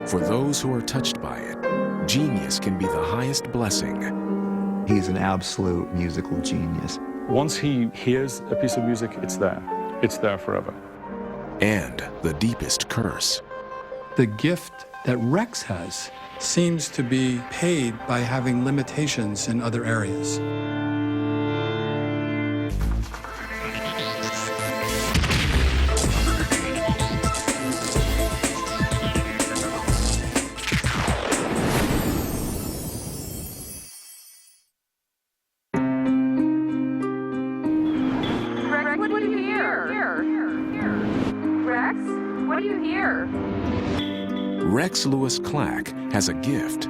For those who are touched by it, genius can be the highest blessing. He's an absolute musical genius. Once he hears a piece of music, it's there. It's there forever. And the deepest curse. The gift that Rex has seems to be paid by having limitations in other areas. Rex Lewis-Clack has a gift,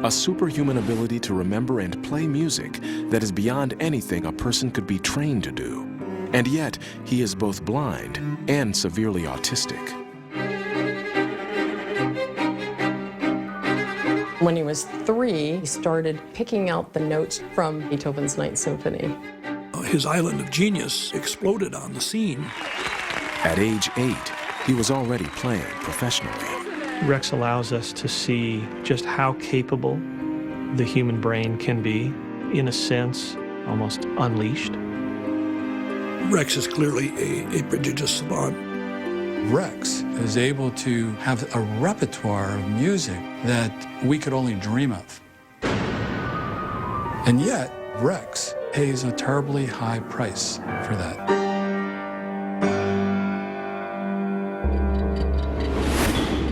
a superhuman ability to remember and play music that is beyond anything a person could be trained to do. And yet, he is both blind and severely autistic. When he was 3, he started picking out the notes from Beethoven's Ninth Symphony. His island of genius exploded on the scene. At age 8, he was already playing professionally. Rex allows us to see just how capable the human brain can be, in a sense, almost unleashed. Rex is clearly a prodigious savant. Rex is able to have a repertoire of music that we could only dream of. And yet, Rex pays a terribly high price for that.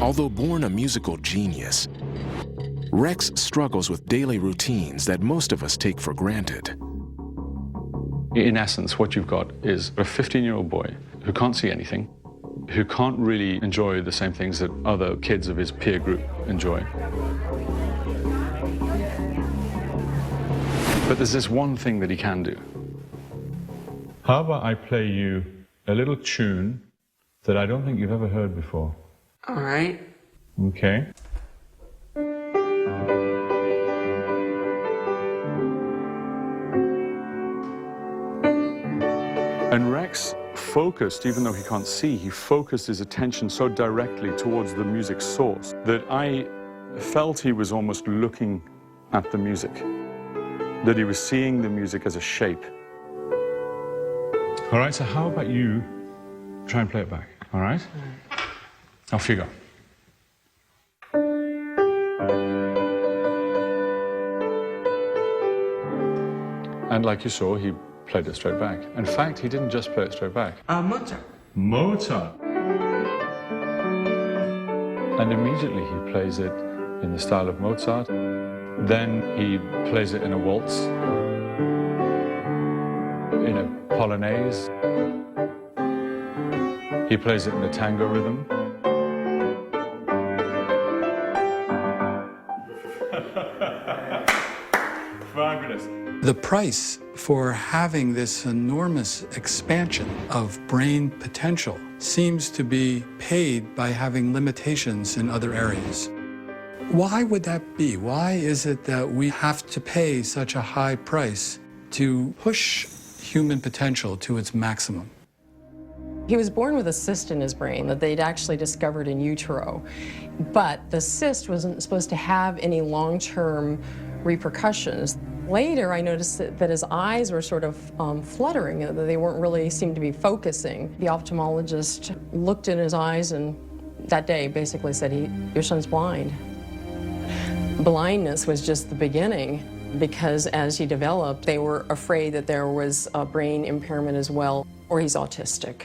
Although born a musical genius, Rex struggles with daily routines that most of us take for granted. In essence, what you've got is a 15-year-old boy who can't see anything, who can't really enjoy the same things that other kids of his peer group enjoy. But there's this one thing that he can do. How about I play you a little tune that I don't think you've ever heard before? All right. Okay. And Rex focused, even though he can't see, he focused his attention so directly towards the music source that I felt he was almost looking at the music, that he was seeing the music as a shape. All right, so how about you try and play it back, all right? Off you go. And like you saw, he played it straight back. In fact, he didn't just play it straight back. Mozart. Mozart. And immediately he plays it in the style of Mozart. Then he plays it in a waltz, in a polonaise. He plays it in a tango rhythm. Fabulous. The price for having this enormous expansion of brain potential seems to be paid by having limitations in other areas. Why would that be? Why is it that we have to pay such a high price to push human potential to its maximum? He was born with a cyst in his brain that they'd actually discovered in utero. But the cyst wasn't supposed to have any long-term repercussions. Later, I noticed that his eyes were sort of fluttering, that they weren't really seemed to be focusing. The ophthalmologist looked in his eyes and that day basically said, your son's blind. Blindness was just the beginning, because as he developed, they were afraid that there was a brain impairment as well, or he's autistic.